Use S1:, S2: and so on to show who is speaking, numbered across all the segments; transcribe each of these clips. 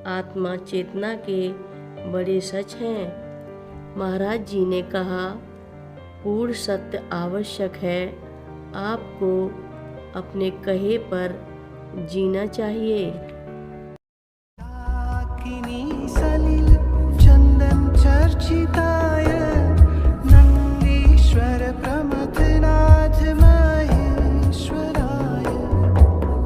S1: आत्मा चेतना के बड़े सच हैं। महाराज जी ने कहा, पूर्ण सत्य आवश्यक है। आपको अपने कहे पर जीना चाहिए।
S2: सलिल चंदन चर्चिताय नंदीश्वर प्रमथनाथ महेश्वराय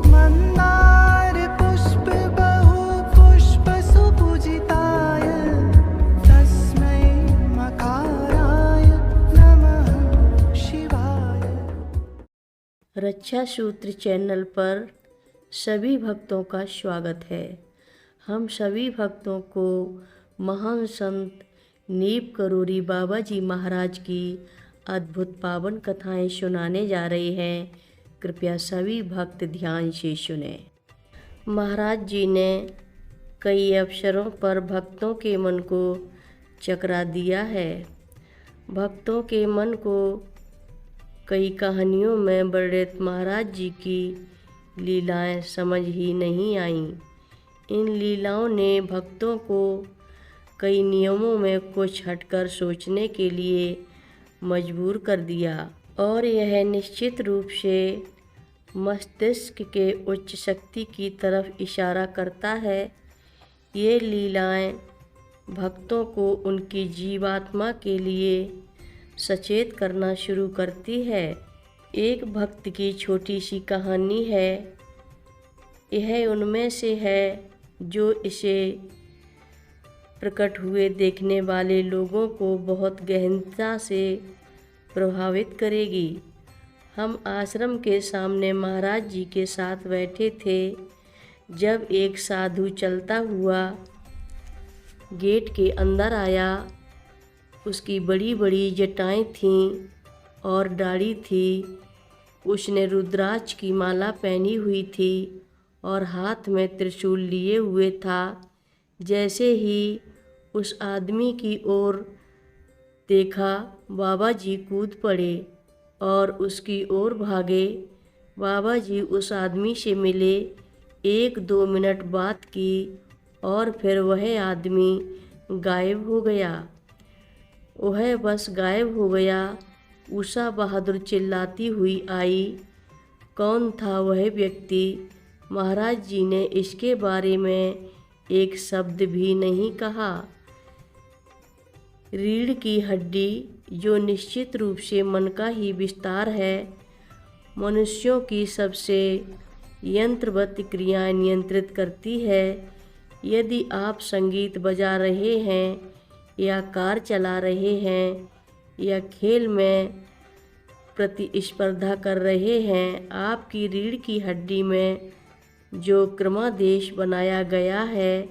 S2: मंदार पुष्प बहु पुष्प सुपूजिताय तस्मै मकाराय नमः शिवाय।
S1: रक्षा सूत्र चैनल पर सभी भक्तों का स्वागत है। हम सभी भक्तों को महान संत नीप करोरी बाबा जी महाराज की अद्भुत पावन कथाएं सुनाने जा रहे हैं। कृपया सभी भक्त ध्यान से सुने। महाराज जी ने कई अवसरों पर भक्तों के मन को चकरा दिया है। भक्तों के मन को कई कहानियों में वर्णित महाराज जी की लीलाएं समझ ही नहीं आईं। इन लीलाओं ने भक्तों को कई नियमों में कुछ हटकर सोचने के लिए मजबूर कर दिया और यह निश्चित रूप से मस्तिष्क के उच्च शक्ति की तरफ इशारा करता है। ये लीलाएं भक्तों को उनकी जीवात्मा के लिए सचेत करना शुरू करती है। एक भक्त की छोटी सी कहानी है। यह उनमें से है जो इसे प्रकट हुए देखने वाले लोगों को बहुत गहनता से प्रभावित करेगी। हम आश्रम के सामने महाराज जी के साथ बैठे थे जब एक साधु चलता हुआ गेट के अंदर आया। उसकी बड़ी बड़ी जटाएं थीं और दाढ़ी थी। उसने रुद्राक्ष की माला पहनी हुई थी और हाथ में त्रिशूल लिए हुए था। जैसे ही उस आदमी की ओर देखा, बाबा जी कूद पड़े और उसकी ओर भागे। बाबा जी उस आदमी से मिले, 1-2 मिनट बात की और फिर वह आदमी गायब हो गया। वह बस गायब हो गया। उषा बहादुर चिल्लाती हुई आई। कौन था वह व्यक्ति? महाराज जी ने इसके बारे में एक शब्द भी नहीं कहा। रीढ़ की हड्डी, जो निश्चित रूप से मन का ही विस्तार है, मनुष्यों की सबसे यंत्रवत क्रियाएं नियंत्रित करती है। यदि आप संगीत बजा रहे हैं या कार चला रहे हैं या खेल में प्रतिस्पर्धा कर रहे हैं, आपकी रीढ़ की हड्डी में जो क्रमादेश बनाया गया है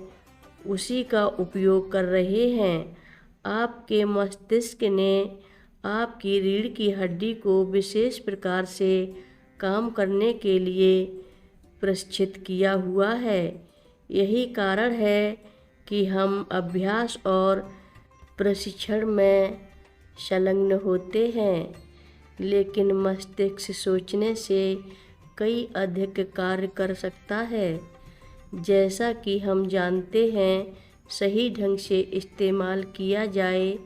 S1: उसी का उपयोग कर रहे हैं। आपके मस्तिष्क ने आपकी रीढ़ की हड्डी को विशेष प्रकार से काम करने के लिए प्रशिक्षित किया हुआ है। यही कारण है कि हम अभ्यास और प्रशिक्षण में संलग्न होते हैं, लेकिन मस्तिष्क सोचने से कई अधिक कार्य कर सकता है। जैसा कि हम जानते हैं, सही ढंग से इस्तेमाल किया जाए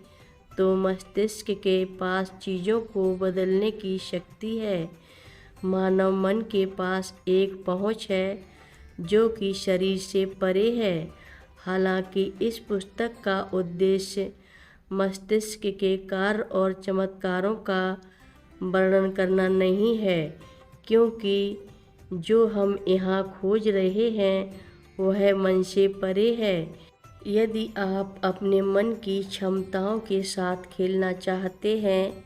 S1: तो मस्तिष्क के पास चीज़ों को बदलने की शक्ति है। मानव मन के पास एक पहुँच है जो कि शरीर से परे है। हालांकि इस पुस्तक का उद्देश्य मस्तिष्क के कार्य और चमत्कारों का वर्णन करना नहीं है, क्योंकि जो हम यहाँ खोज रहे हैं वह मन से परे है। यदि आप अपने मन की क्षमताओं के साथ खेलना चाहते हैं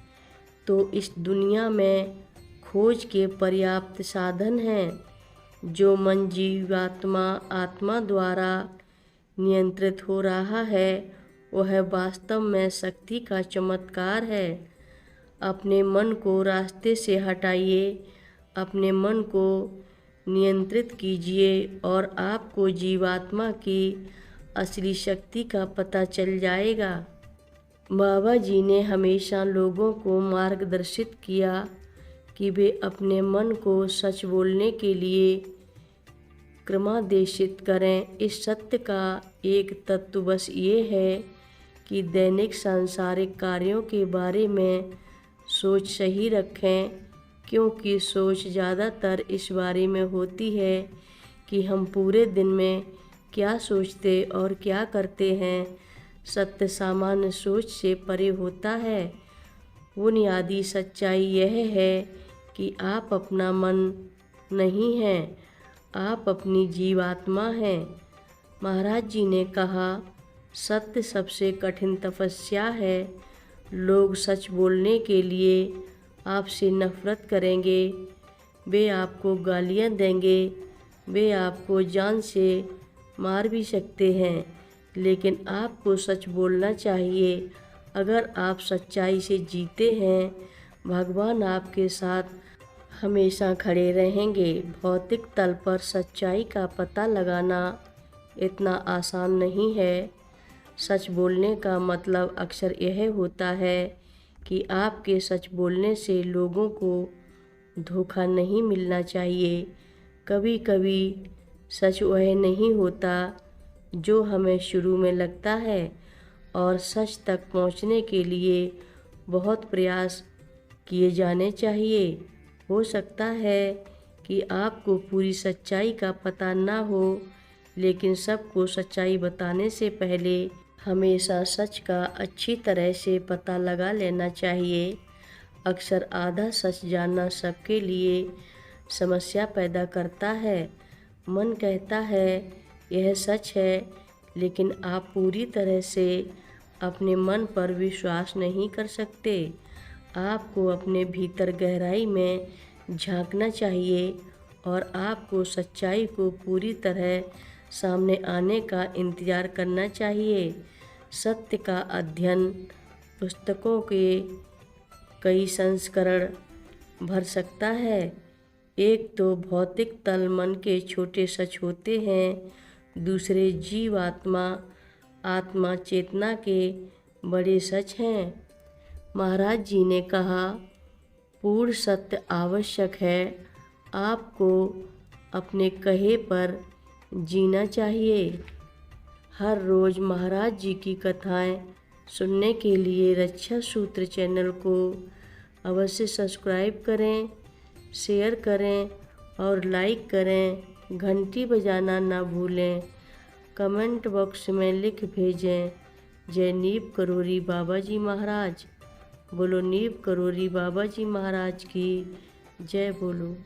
S1: तो इस दुनिया में खोज के पर्याप्त साधन हैं। जो मन जीवात्मा आत्मा द्वारा नियंत्रित हो रहा है वह वास्तव में शक्ति का चमत्कार है। अपने मन को रास्ते से हटाइए, अपने मन को नियंत्रित कीजिए और आपको जीवात्मा की असली शक्ति का पता चल जाएगा। बाबा जी ने हमेशा लोगों को मार्गदर्शित किया कि वे अपने मन को सच बोलने के लिए क्रमादेशित करें। इस सत्य का एक तत्व बस ये है कि दैनिक सांसारिक कार्यों के बारे में सोच सही रखें, क्योंकि सोच ज़्यादातर इस बारे में होती है कि हम पूरे दिन में क्या सोचते और क्या करते हैं। सत्य सामान्य सोच से परे होता है। बुनियादी सच्चाई यह है कि आप अपना मन नहीं हैं, आप अपनी जीवात्मा हैं। महाराज जी ने कहा, सत्य सबसे कठिन तपस्या है। लोग सच बोलने के लिए आपसे नफरत करेंगे, वे आपको गालियाँ देंगे, वे आपको जान से मार भी सकते हैं, लेकिन आपको सच बोलना चाहिए। अगर आप सच्चाई से जीते हैं, भगवान आपके साथ हमेशा खड़े रहेंगे। भौतिक तल पर सच्चाई का पता लगाना इतना आसान नहीं है। सच बोलने का मतलब अक्सर यह होता है कि आपके सच बोलने से लोगों को धोखा नहीं मिलना चाहिए। कभी कभी सच वह नहीं होता जो हमें शुरू में लगता है, और सच तक पहुंचने के लिए बहुत प्रयास किए जाने चाहिए। हो सकता है कि आपको पूरी सच्चाई का पता ना हो, लेकिन सबको सच्चाई बताने से पहले हमेशा सच का अच्छी तरह से पता लगा लेना चाहिए। अक्सर आधा सच जानना सबके लिए समस्या पैदा करता है। मन कहता है यह सच है, लेकिन आप पूरी तरह से अपने मन पर विश्वास नहीं कर सकते। आपको अपने भीतर गहराई में झांकना चाहिए और आपको सच्चाई को पूरी तरह सामने आने का इंतज़ार करना चाहिए। सत्य का अध्ययन पुस्तकों के कई संस्करण भर सकता है। एक तो भौतिक तल मन के छोटे सच होते हैं, दूसरे जीवात्मा आत्मा चेतना के बड़े सच हैं। महाराज जी ने कहा, पूर्ण सत्य आवश्यक है। आपको अपने कहे पर जीना चाहिए। हर रोज़ महाराज जी की कथाएं सुनने के लिए रक्षा सूत्र चैनल को अवश्य सब्सक्राइब करें, शेयर करें और लाइक करें। घंटी बजाना ना भूलें। कमेंट बॉक्स में लिख भेजें, जय नीम करोली बाबा जी महाराज। बोलो नीम करोली बाबा जी महाराज की जय बोलो।